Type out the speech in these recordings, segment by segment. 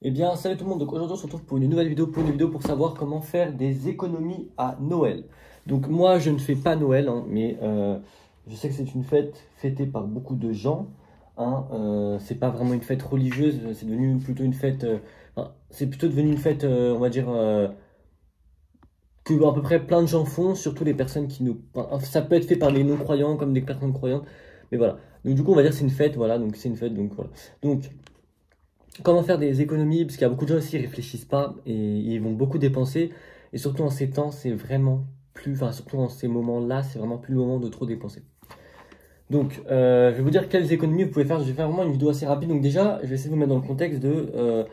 Eh bien, salut tout le monde. Donc aujourd'hui, on se retrouve pour une nouvelle vidéo, pour savoir comment faire des économies à Noël. Donc moi, je ne fais pas Noël, hein, mais je sais que c'est une fête fêtée par beaucoup de gens. Hein, c'est pas vraiment une fête religieuse, c'est devenu plutôt une fête. Enfin, c'est plutôt devenu une fête, on va dire, que à peu près plein de gens font, surtout les personnes qui ne. Enfin, ça peut être fait par les non-croyants comme des personnes croyantes, mais voilà. Donc du coup, on va dire que c'est une fête, voilà. Donc c'est une fête, donc voilà. Donc comment faire des économies, parce qu'il y a beaucoup de gens aussi qui réfléchissent pas et ils vont beaucoup dépenser. Et surtout en ces temps, c'est vraiment plus, enfin surtout en ces moments-là, c'est vraiment plus le moment de trop dépenser. Donc, je vais vous dire quelles économies vous pouvez faire. Je vais faire vraiment une vidéo assez rapide. Donc déjà, je vais essayer de vous mettre dans le contexte de,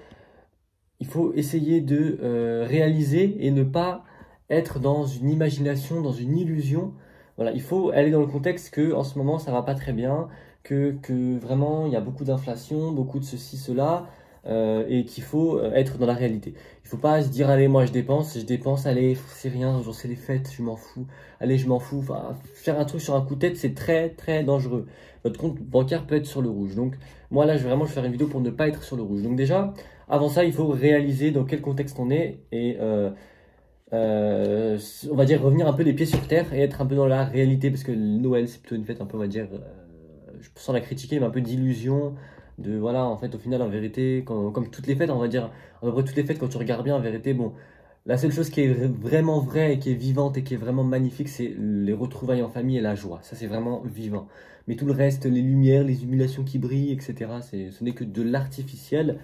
il faut essayer de réaliser et ne pas être dans une imagination, dans une illusion. Voilà, il faut aller dans le contexte que en ce moment ça va pas très bien, que vraiment il y a beaucoup d'inflation, beaucoup de ceci, cela, et qu'il faut être dans la réalité. Il faut pas se dire allez moi je dépense, allez c'est rien, genre c'est les fêtes, je m'en fous, allez je m'en fous. Enfin, faire un truc sur un coup de tête c'est très très dangereux. Votre compte bancaire peut être sur le rouge. Donc moi là je vais vraiment faire une vidéo pour ne pas être sur le rouge. Donc déjà avant ça, il faut réaliser dans quel contexte on est et on va dire revenir un peu les pieds sur terre et être un peu dans la réalité parce que Noël c'est plutôt une fête un peu on va dire, je sens la critiquer mais un peu d'illusion, de voilà en fait au final en vérité comme toutes les fêtes on va dire à peu près toutes les fêtes quand tu regardes bien en vérité bon la seule chose qui est vraiment vraie et qui est vivante et qui est vraiment magnifique c'est les retrouvailles en famille et la joie, ça c'est vraiment vivant, mais tout le reste les lumières, les illuminations qui brillent etc ce n'est que de l'artificiel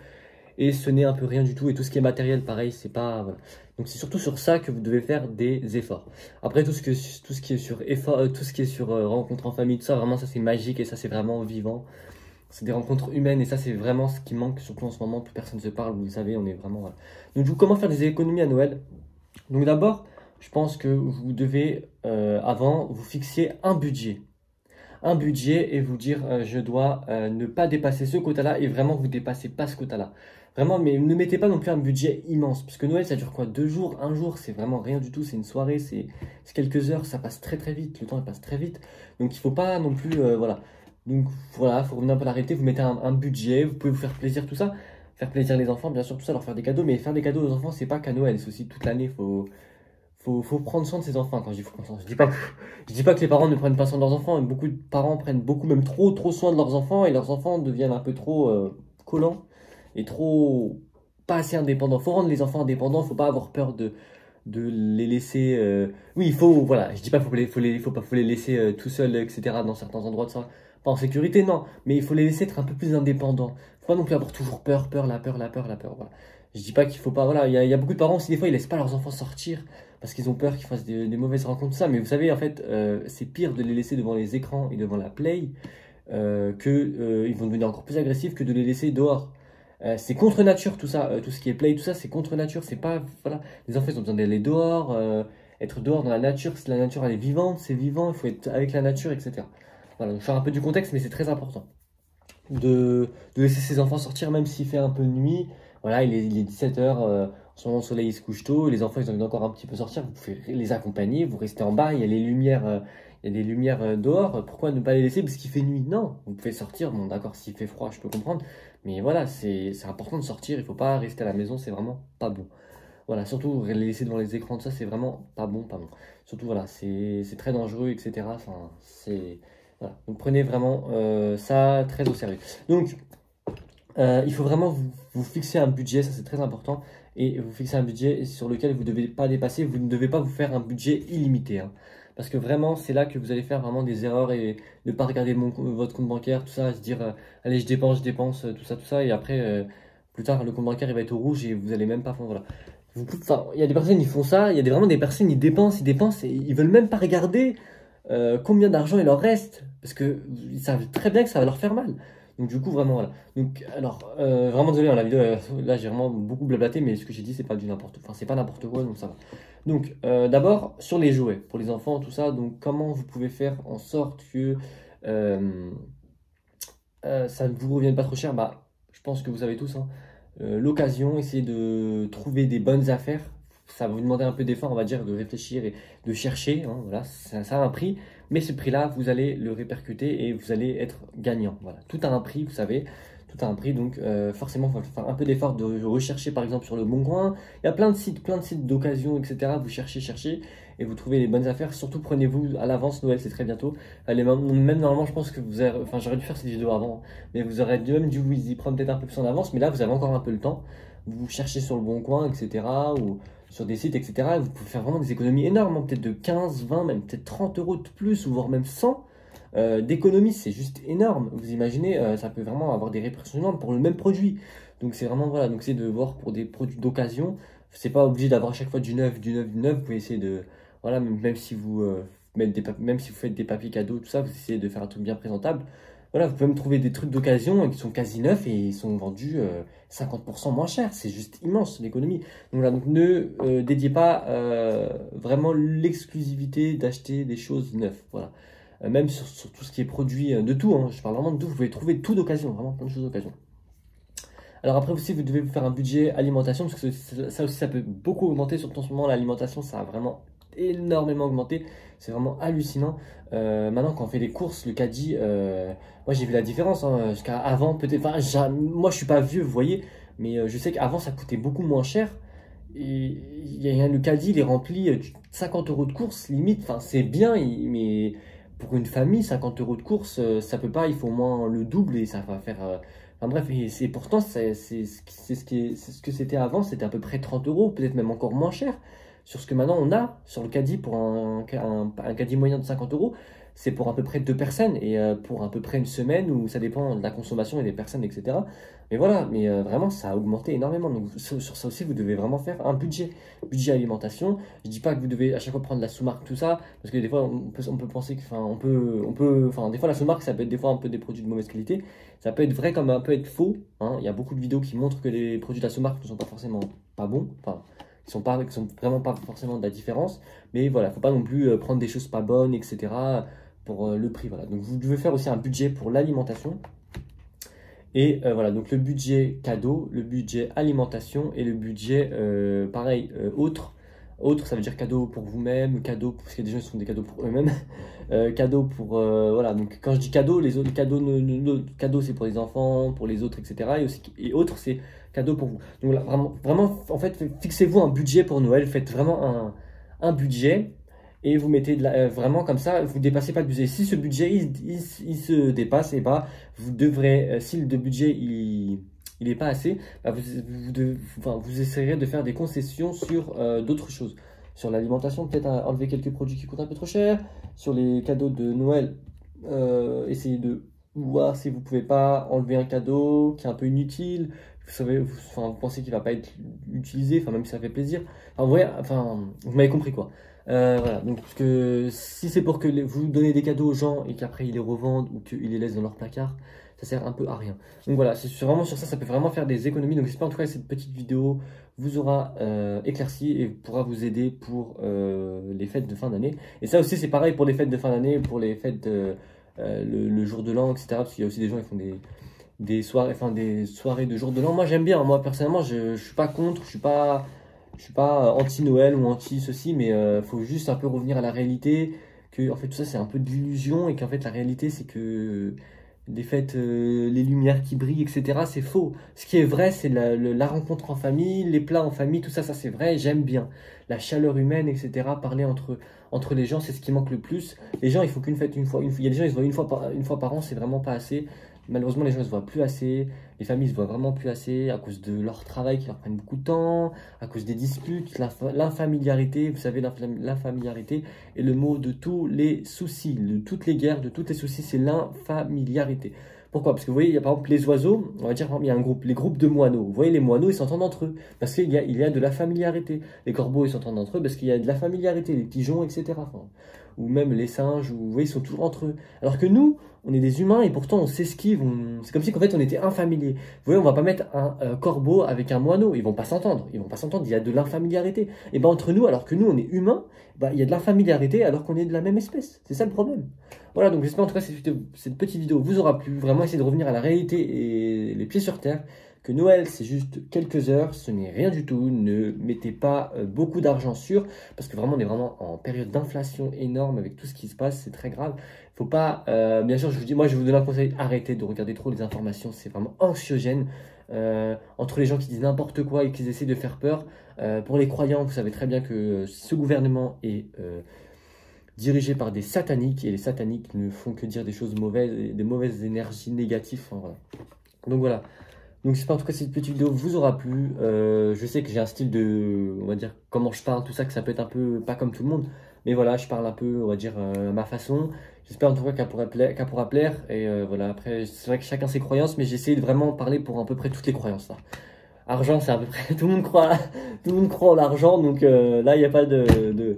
et ce n'est un peu rien du tout. Et tout ce qui est matériel, pareil, c'est pas. Voilà. Donc c'est surtout sur ça que vous devez faire des efforts. Après, tout ce qui est sur effort, tout ce qui est sur rencontres en famille, tout ça, vraiment, ça c'est magique et ça c'est vraiment vivant. C'est des rencontres humaines et ça c'est vraiment ce qui manque, surtout en ce moment, plus personne ne se parle, vous le savez, on est vraiment. Voilà. Donc du coup, comment faire des économies à Noël? Donc d'abord, je pense que vous devez, avant, vous fixer un budget et vous dire je dois ne pas dépasser ce quota-là et vraiment vous dépassez pas ce quota-là. Vraiment, mais ne mettez pas non plus un budget immense parce que Noël ça dure quoi? 2 jours, un jour, c'est vraiment rien du tout. C'est une soirée, c'est quelques heures, ça passe très très vite. Le temps il passe très vite. Donc il faut pas non plus. Voilà. Donc voilà, faut revenir un peu à la réalité. Vous mettez un budget, vous pouvez vous faire plaisir, tout ça. Faire plaisir les enfants, bien sûr, tout ça, leur faire des cadeaux. Mais faire des cadeaux aux enfants, c'est pas qu'à Noël, c'est aussi toute l'année. Faut prendre soin de ses enfants quand je dis faut prendre soin. Je dis pas que les parents ne prennent pas soin de leurs enfants. Beaucoup de parents prennent beaucoup, même trop, trop soin de leurs enfants et leurs enfants deviennent un peu trop collants et trop pas assez indépendants. Faut rendre les enfants indépendants. Faut pas avoir peur de les laisser. Oui, il faut, voilà. Je dis pas faut les laisser tout seuls, etc. Dans certains endroits de ça. Pas en sécurité, non. Mais il faut les laisser être un peu plus indépendants. Faut pas non plus avoir toujours peur, la peur. Voilà. Je dis pas qu'il faut pas. Voilà, il y a beaucoup de parents aussi, des fois, ils laissent pas leurs enfants sortir parce qu'ils ont peur qu'ils fassent des mauvaises rencontres, tout ça. Mais vous savez, en fait, c'est pire de les laisser devant les écrans et devant la play ils vont devenir encore plus agressifs que de les laisser dehors. C'est contre nature tout ça, tout ce qui est play, tout ça, c'est contre nature. C'est pas. Voilà, les enfants, ils ont besoin d'aller dehors, être dehors dans la nature. Si la nature, elle est vivante, c'est vivant, il faut être avec la nature, etc. Voilà, donc je sors un peu du contexte, mais c'est très important de laisser ses enfants sortir, même s'il fait un peu nuit. Voilà, il est 17h, en ce moment le soleil il se couche tôt, les enfants ils ont envie d'encore un petit peu sortir, vous pouvez les accompagner, vous restez en bas, il y a les lumières, il y a des lumières dehors, pourquoi ne pas les laisser parce qu'il fait nuit? Non, vous pouvez sortir, bon d'accord, s'il fait froid, je peux comprendre, mais voilà, c'est important de sortir, il faut pas rester à la maison, c'est vraiment pas bon. Voilà, surtout les laisser devant les écrans, tout ça, c'est vraiment pas bon, pas bon. Surtout, voilà, c'est très dangereux, etc. Enfin, c'est. Voilà. Donc prenez vraiment ça très au sérieux. Donc, il faut vraiment vous fixer un budget, ça c'est très important. Et vous fixer un budget sur lequel vous ne devez pas dépasser. Vous ne devez pas vous faire un budget illimité, hein. Parce que vraiment, c'est là que vous allez faire vraiment des erreurs et ne pas regarder votre compte bancaire, tout ça, se dire allez, je dépense, tout ça. Et après, plus tard, le compte bancaire il va être au rouge et vous allez même pas. Enfin, voilà. Enfin, il y a des personnes qui font ça, il y a vraiment des personnes ils dépensent et ils veulent même pas regarder combien d'argent il leur reste parce que ils savent très bien que ça va leur faire mal. Donc du coup vraiment voilà. Donc alors vraiment désolé hein, la vidéo là j'ai vraiment beaucoup blablaté mais ce que j'ai dit c'est pas du n'importe enfin c'est pas n'importe quoi donc ça va. Donc d'abord sur les jouets pour les enfants tout ça donc comment vous pouvez faire en sorte que euh, ça ne vous revienne pas trop cher bah je pense que vous savez tous hein, l'occasion, essayer de trouver des bonnes affaires. Ça va vous demander un peu d'effort, on va dire, de réfléchir et de chercher, hein, voilà, ça a un prix, mais ce prix-là, vous allez le répercuter et vous allez être gagnant. Voilà. Tout a un prix, vous savez. tout a un prix, donc forcément, il faut faire un peu d'effort de rechercher par exemple sur le Bon Coin. Il y a plein de sites d'occasion, etc. Vous cherchez, et vous trouvez les bonnes affaires. Surtout prenez-vous à l'avance, Noël c'est très bientôt. Allez, même normalement, je pense que enfin j'aurais dû faire cette vidéo avant, mais vous aurez même dû vous y prendre peut-être un peu plus en avance, mais là vous avez encore un peu le temps. Vous cherchez sur le Bon Coin, etc. ou sur des sites, etc. Et vous pouvez faire vraiment des économies énormes, hein, peut-être de 15, 20, même peut-être 30 euros de plus, ou voire même 100 d'économies. C'est juste énorme. Vous imaginez, ça peut vraiment avoir des répercussions énormes pour le même produit. Donc c'est vraiment, voilà, donc c'est de voir pour des produits d'occasion. C'est pas obligé d'avoir à chaque fois du neuf, du neuf, du neuf. Vous pouvez essayer de, voilà, même si vous même si vous faites des papiers cadeaux, tout ça, vous essayez de faire un truc bien présentable. Voilà, vous pouvez me trouver des trucs d'occasion qui sont quasi neufs et ils sont vendus 50% moins cher. C'est juste immense l'économie. Donc voilà, donc ne dédiez pas vraiment l'exclusivité d'acheter des choses neuves. Voilà. Même sur tout ce qui est produit de tout, hein, je parle vraiment de tout, vous pouvez trouver tout d'occasion, vraiment plein de choses d'occasion. Alors après aussi, vous devez vous faire un budget alimentation, parce que ça aussi, ça peut beaucoup augmenter, surtout en ce moment, l'alimentation, ça a vraiment énormément augmenté, c'est vraiment hallucinant. Maintenant, quand on fait les courses, le caddie, moi j'ai vu la différence, hein, jusqu'à avant, peut-être, enfin, moi je suis pas vieux, vous voyez, mais je sais qu'avant ça coûtait beaucoup moins cher. Et le caddie, il est rempli 50 euros de course, limite, enfin c'est bien, mais pour une famille, 50 euros de course, ça peut pas, il faut au moins le double et ça va faire. Enfin bref, et pourtant, c'est ce que c'était avant, c'était à peu près 30 euros, peut-être même encore moins cher. Sur ce que maintenant on a sur le caddie pour un caddie moyen de 50 euros, c'est pour à peu près 2 personnes et pour à peu près une semaine où ça dépend de la consommation et des personnes, etc. Mais voilà, mais vraiment ça a augmenté énormément. Donc sur ça aussi, vous devez vraiment faire un budget alimentation. Je dis pas que vous devez à chaque fois prendre la sous-marque, tout ça, parce que des fois on peut penser que, enfin, enfin, des fois la sous-marque ça peut être des fois un peu des produits de mauvaise qualité. Ça peut être vrai comme un peut être faux, hein. Il y a beaucoup de vidéos qui montrent que les produits de la sous-marque ne sont pas forcément pas bons, enfin, qui sont vraiment pas forcément de la différence. Mais voilà, faut pas non plus prendre des choses pas bonnes, etc. pour le prix. Voilà. Donc vous devez faire aussi un budget pour l'alimentation. Et voilà, donc le budget cadeau, le budget alimentation et le budget, pareil, autre. Autre, ça veut dire cadeau pour vous-même, cadeau, parce qu'il y a des gens qui font des cadeaux pour eux-mêmes. Cadeau pour, voilà, donc quand je dis cadeau, les autres cadeaux, cadeau c'est pour les enfants, pour les autres, etc. Et autres, c'est cadeau pour vous. Donc là, vraiment, en fait, fixez-vous un budget pour Noël, faites vraiment un budget et vous mettez vraiment comme ça, vous ne dépassez pas le budget. Si ce budget il se dépasse, et bah, vous devrez, si le budget il n'est pas assez, bah, vous essayerez de faire des concessions sur d'autres choses. Sur l'alimentation, peut-être enlever quelques produits qui coûtent un peu trop cher. Sur les cadeaux de Noël, essayez de voir si vous pouvez pas enlever un cadeau qui est un peu inutile. Vous savez, vous pensez qu'il va pas être utilisé, enfin même si ça fait plaisir. Enfin, vous voyez, enfin, vous m'avez compris quoi. Voilà, donc parce que si c'est pour que vous donnez des cadeaux aux gens et qu'après ils les revendent ou qu'ils les laissent dans leur placard, ça sert un peu à rien. Donc voilà, c'est vraiment sur ça, ça peut vraiment faire des économies. Donc j'espère en tout cas que cette petite vidéo vous aura éclairci et pourra vous aider pour les fêtes de fin d'année. Et ça aussi c'est pareil pour les fêtes de fin d'année, pour les fêtes le jour de l'an, etc. Parce qu'il y a aussi des gens qui font des soirées, enfin des soirées de jour de l'an. Moi j'aime bien, moi personnellement je suis pas contre, je suis pas anti-Noël ou anti-ceci, mais faut juste un peu revenir à la réalité, que en fait tout ça c'est un peu de l'illusion et qu'en fait la réalité c'est que les fêtes, les lumières qui brillent, etc. c'est faux. Ce qui est vrai c'est la rencontre en famille, les plats en famille, tout ça, ça c'est vrai, j'aime bien. La chaleur humaine, etc. Parler entre les gens, c'est ce qui manque le plus. Les gens, il faut qu'une fête, il y a des gens, ils se voient une fois par an, c'est vraiment pas assez. Malheureusement, les gens ne se voient plus assez, les familles se voient vraiment plus assez à cause de leur travail qui leur prennent beaucoup de temps, à cause des disputes, l'infamiliarité, vous savez, l'infamiliarité est le mot de tous les soucis, de toutes les guerres, de tous les soucis, c'est l'infamiliarité. Pourquoi? Parce que vous voyez, il y a par exemple les oiseaux, on va dire, il y a les groupes de moineaux. Vous voyez, les moineaux, ils s'entendent entre eux, parce il y a de la familiarité. Les corbeaux, ils s'entendent entre eux, parce qu'il y a de la familiarité, les pigeons, etc. Enfin, ou même les singes, vous voyez, ils sont toujours entre eux. Alors que nous, on est des humains et pourtant on s'esquive, c'est comme si en fait on était infamiliés. Vous voyez, on va pas mettre un corbeau avec un moineau, ils vont pas s'entendre, il y a de l'infamiliarité. Et ben entre nous, alors que nous on est humains, ben, il y a de l'infamiliarité alors qu'on est de la même espèce. C'est ça le problème. Voilà, donc j'espère en tout cas que cette petite vidéo vous aura plu. Vraiment essayer de revenir à la réalité et les pieds sur terre, que Noël, c'est juste quelques heures, ce n'est rien du tout. Ne mettez pas beaucoup d'argent sur, parce que vraiment, on est vraiment en période d'inflation énorme avec tout ce qui se passe, c'est très grave. Faut pas, bien sûr, je vous dis, moi, je vous donne un conseil, arrêtez de regarder trop les informations, c'est vraiment anxiogène. Entre les gens qui disent n'importe quoi et qui essaient de faire peur. Pour les croyants, vous savez très bien que ce gouvernement est dirigé par des sataniques, et les sataniques ne font que dire des choses mauvaises, des mauvaises énergies négatives. Enfin, voilà. Donc voilà. Donc j'espère en tout cas que cette petite vidéo vous aura plu. Je sais que j'ai un style de, on va dire, comment je parle, tout ça, que ça peut être un peu pas comme tout le monde. Mais voilà, je parle un peu, on va dire, à ma façon. J'espère en tout cas qu'elle pourra plaire. Et voilà, après, c'est vrai que chacun ses croyances, mais j'ai essayé de vraiment parler pour à peu près toutes les croyances là. Argent, c'est à peu près, tout le monde croit, tout le monde croit en l'argent, donc là, il n'y a pas de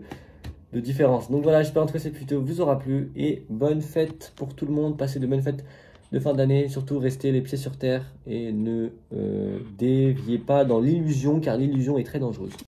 différence. Donc voilà, j'espère en tout cas que cette vidéo vous aura plu. Et bonne fête pour tout le monde. Passez de bonnes fêtes de fin d'année. Surtout, restez les pieds sur terre et ne déviez pas dans l'illusion, car l'illusion est très dangereuse.